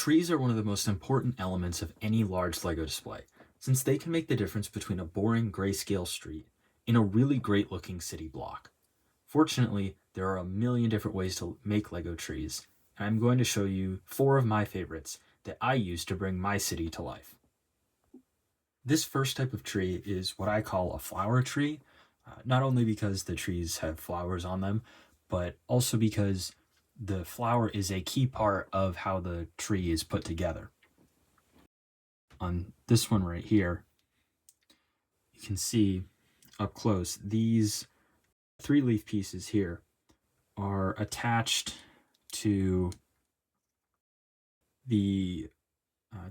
Trees are one of the most important elements of any large LEGO display, since they can make the difference between a boring grayscale street and a really great looking city block. Fortunately, there are a million different ways to make LEGO trees, and I'm going to show you 4 of my favorites that I use to bring my city to life. This first type of tree is what I call a flower tree, not only because the trees have flowers on them, but also because the flower is a key part of how the tree is put together. On this one right here, you can see up close, these 3-leaf pieces here are attached to the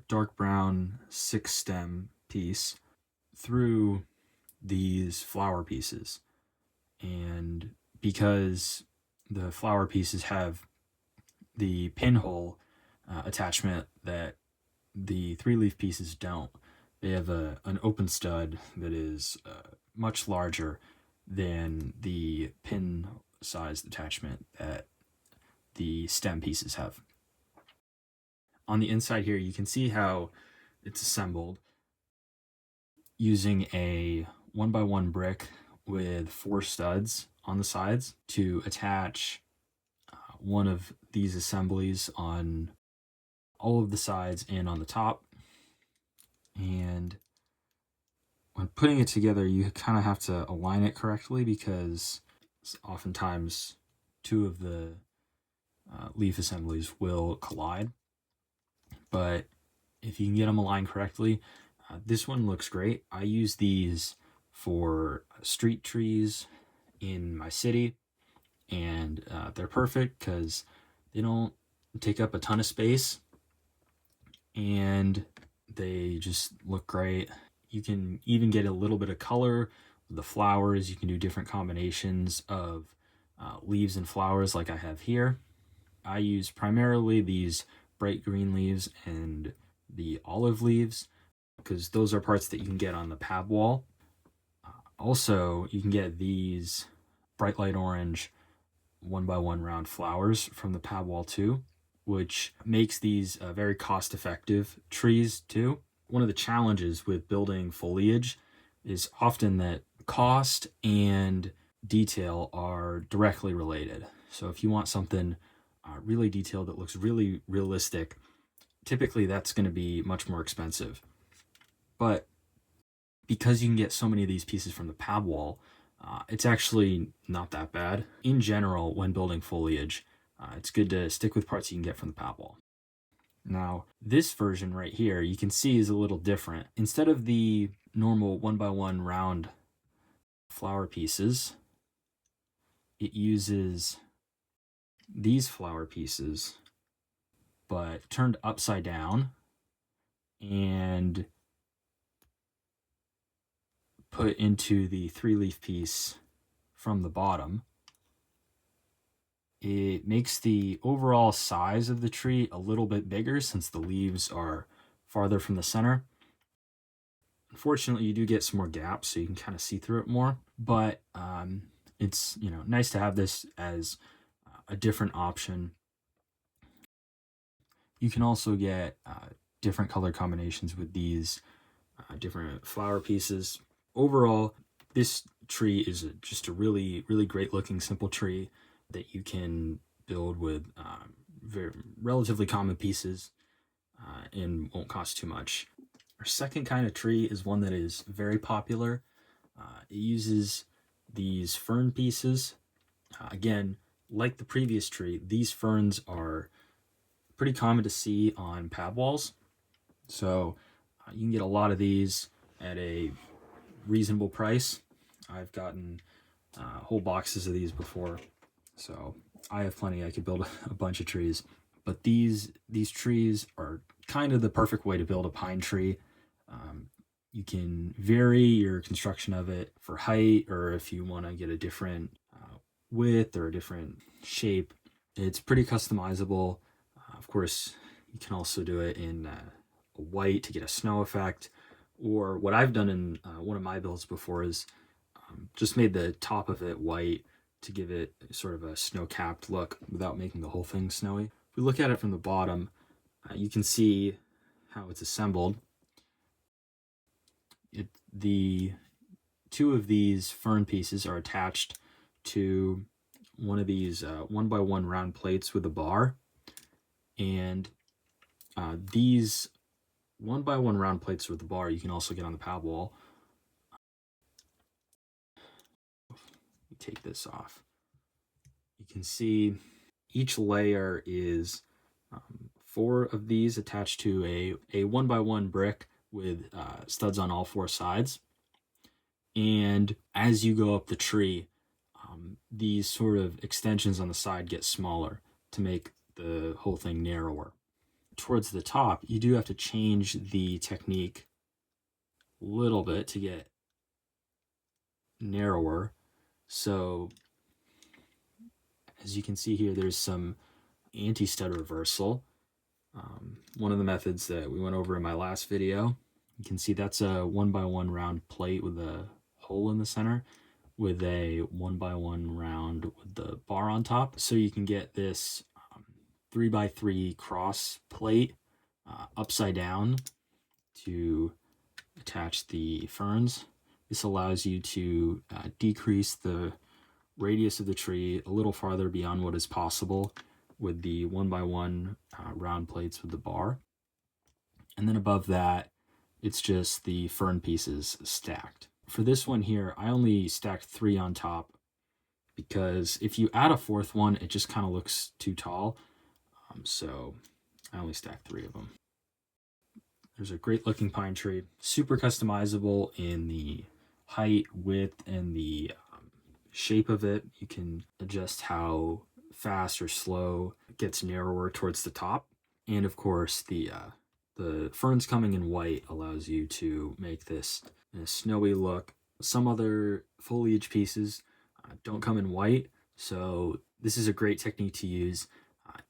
dark brown 6-stem piece through these flower pieces. And because the flower pieces have the pinhole attachment that the 3-leaf pieces don't, they have an open stud that is much larger than the pin sized attachment that the stem pieces have. On the inside here, you can see how it's assembled using a 1x1 brick with 4 studs on the sides to attach one of these assemblies on all of the sides and on the top. And when putting it together, you kind of have to align it correctly because oftentimes 2 of the leaf assemblies will collide. But if you can get them aligned correctly, this one looks great. I use these for street trees in my city, and they're perfect because they don't take up a ton of space and they just look great. You can even get a little bit of color with the flowers. You can do different combinations of leaves and flowers like I have here. I use primarily these bright green leaves and the olive leaves because those are parts that you can get on the pab wall. Also, you can get these bright light orange 1x1 round flowers from the pab wall too, which makes these very cost-effective trees too. One of the challenges with building foliage is often that cost and detail are directly related. So if you want something really detailed that looks really realistic, typically that's going to be much more expensive. But because you can get so many of these pieces from the pab wall, it's actually not that bad. In general, when building foliage, it's good to stick with parts you can get from the pab wall. Now, this version right here, you can see is a little different. Instead of the normal 1x1 round flower pieces, it uses these flower pieces, but turned upside down and put into the 3-leaf piece from the bottom. It makes the overall size of the tree a little bit bigger since the leaves are farther from the center. Unfortunately, you do get some more gaps, so you can kind of see through it more. But it's nice to have this as a different option. You can also get different color combinations with these different flower pieces. Overall, this tree is just a really great looking simple tree that you can build with very relatively common pieces and won't cost too much. Our second kind of tree is one that is very popular. It uses these fern pieces. Again, like the previous tree, these ferns are pretty common to see on pab walls. So you can get a lot of these at a reasonable price. I've gotten whole boxes of these before, so I have plenty. I could build a bunch of trees. But these trees are kind of the perfect way to build a pine tree. You can vary your construction of it for height, or if you want to get a different width or a different shape. It's pretty customizable. Of course, you can also do it in white to get a snow effect. Or what I've done in one of my builds before is just made the top of it white to give it sort of a snow-capped look without making the whole thing snowy. If we look at it from the bottom, You can see how it's assembled. The two of these fern pieces are attached to one of these 1x1 round plates with a bar, and these 1x1 round plates with the bar you can also get on the pad wall. Take this off. You can see each layer is 4 of these attached to a 1x1 brick with studs on all 4 sides. And as you go up the tree, these sort of extensions on the side get smaller to make the whole thing narrower. Towards the top, you do have to change the technique a little bit to get narrower. So as you can see here, there's some anti-stud reversal. One of the methods that we went over in my last video. You can see that's a 1x1 round plate with a hole in the center with a 1x1 round with the bar on top. So you can get this 3x3 cross plate upside down to attach the ferns. This allows you to decrease the radius of the tree a little farther beyond what is possible with the 1x1 round plates with the bar. And then above that, it's just the fern pieces stacked. For this one here, I only stacked 3 on top because if you add a 4th one, it just kind of looks too tall. So I only stacked 3 of them. There's a great looking pine tree, super customizable in the height, width, and the shape of it. You can adjust how fast or slow it gets narrower towards the top. And of course, the ferns coming in white allows you to make this in a snowy look. Some other foliage pieces don't come in white, so this is a great technique to use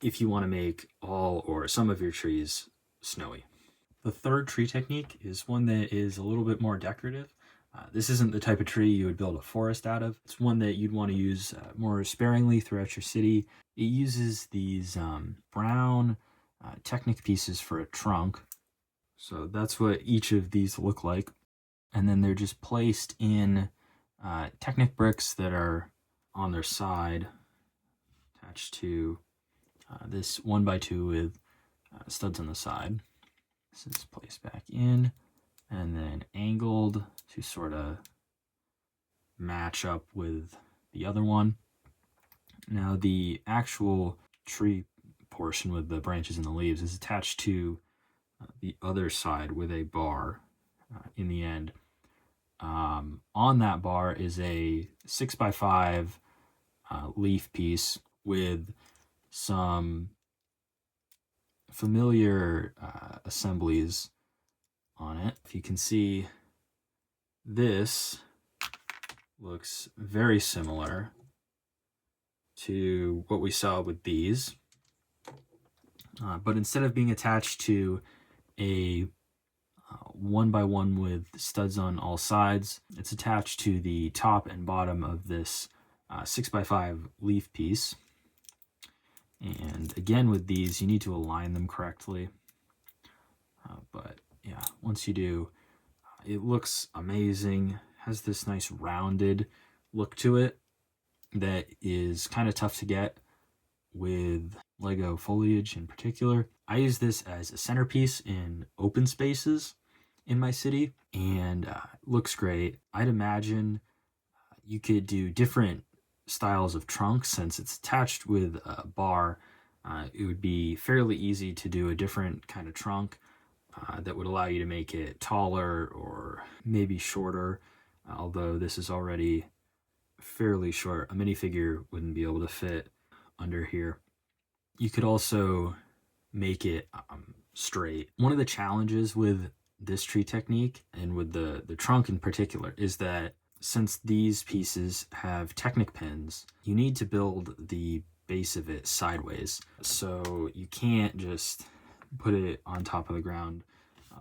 if you want to make all or some of your trees snowy. The third tree technique is one that is a little bit more decorative. This isn't the type of tree you would build a forest out of. It's one that you'd want to use more sparingly throughout your city. It uses these brown Technic pieces for a trunk. So that's what each of these look like. And then they're just placed in Technic bricks that are on their side, attached to this 1x2 with studs on the side. This is placed back in and then angled to sort of match up with the other one. Now the actual tree portion with the branches and the leaves is attached to the other side with a bar in the end. On that bar is a 6x5 leaf piece with some familiar assemblies on it. If you can see, this looks very similar to what we saw with these, but instead of being attached to a 1x1 with studs on all sides, it's attached to the top and bottom of this 6x5 leaf piece. And again, with these, you need to align them correctly. But yeah, once you do, it looks amazing. Has this nice rounded look to it that is kind of tough to get with Lego foliage in particular. I use this as a centerpiece in open spaces in my city, and it looks great. I'd imagine you could do different styles of trunks. Since it's attached with a bar, it would be fairly easy to do a different kind of trunk that would allow you to make it taller or maybe shorter, although this is already fairly short. A minifigure wouldn't be able to fit under here. You could also make it straight. One of the challenges with this tree technique, and with the trunk in particular, is that since these pieces have Technic pins, you need to build the base of it sideways. So you can't just put it on top of the ground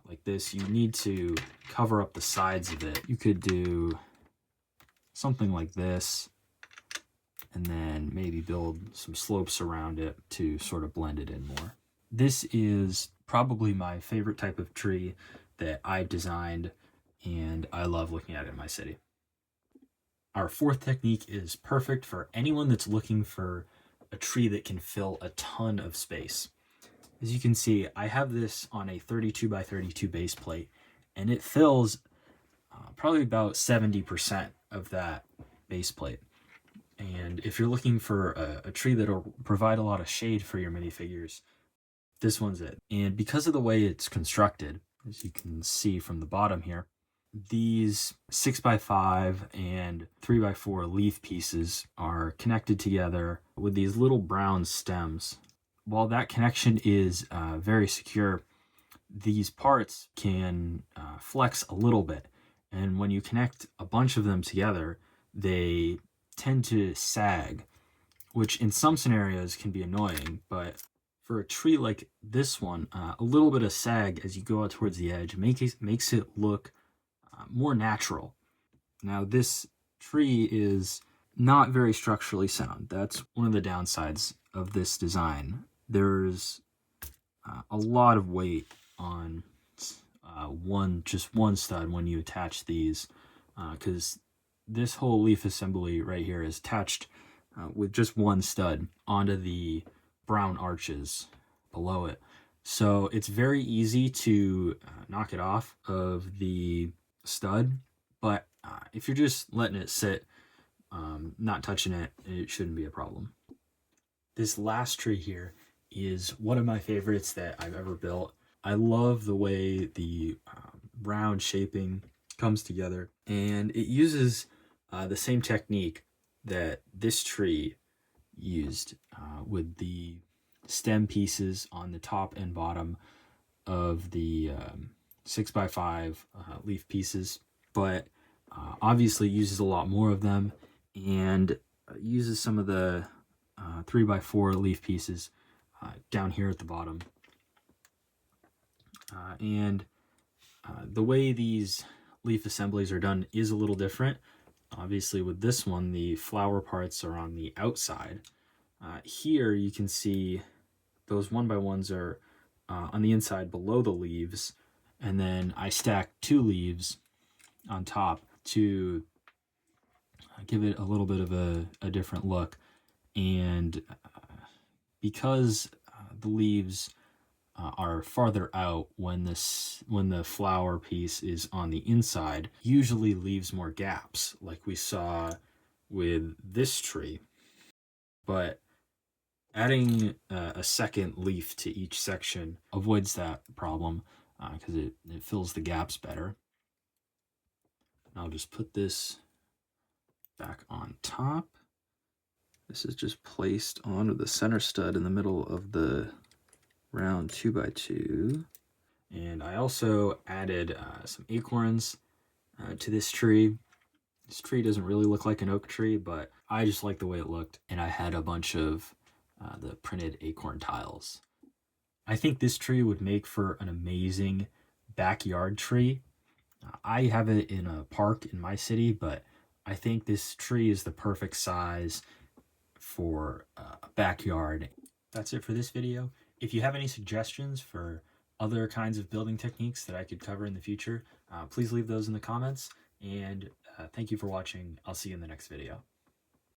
like this. You need to cover up the sides of it. You could do something like this, and then maybe build some slopes around it to sort of blend it in more. This is probably my favorite type of tree that I've designed, and I love looking at it in my city. Our fourth technique is perfect for anyone that's looking for a tree that can fill a ton of space. As you can see, I have this on a 32 by 32 base plate, and it fills probably about 70% of that base plate. And if you're looking for a tree that'll provide a lot of shade for your minifigures, this one's it. And because of the way it's constructed, as you can see from the bottom here, these 6x5 and 3x4 leaf pieces are connected together with these little brown stems. While that connection is very secure, these parts can flex a little bit. And when you connect a bunch of them together, they tend to sag, which in some scenarios can be annoying, but for a tree like this one, a little bit of sag as you go out towards the edge makes it look more natural. Now, this tree is not very structurally sound. That's one of the downsides of this design. There's a lot of weight on just one stud when you attach these, because this whole leaf assembly right here is attached with just one stud onto the brown arches below it. So it's very easy to knock it off of the stud, but if you're just letting it sit, not touching it, it shouldn't be a problem. This last tree here is one of my favorites that I've ever built. I love the way the round shaping comes together, and it uses the same technique that this tree used with the stem pieces on the top and bottom of the 6x5 leaf pieces, but obviously uses a lot more of them, and uses some of the 3x4 leaf pieces down here at the bottom. And the way these leaf assemblies are done is a little different. Obviously with this one, the flower parts are on the outside. Here you can see those 1x1s are on the inside below the leaves, and then I stack 2 leaves on top to give it a little bit of a different look. And because the leaves are farther out when the flower piece is on the inside, usually leaves more gaps like we saw with this tree. But adding a second leaf to each section avoids that problem because it fills the gaps better. I'll just put this back on top. This is just placed onto the center stud in the middle of the round 2x2. And I also added some acorns to this tree. This tree doesn't really look like an oak tree, but I just like the way it looked, and I had a bunch of the printed acorn tiles. I think this tree would make for an amazing backyard tree. I have it in a park in my city, but I think this tree is the perfect size for a backyard. That's it for this video. If you have any suggestions for other kinds of building techniques that I could cover in the future, please leave those in the comments. And thank you for watching. I'll see you in the next video.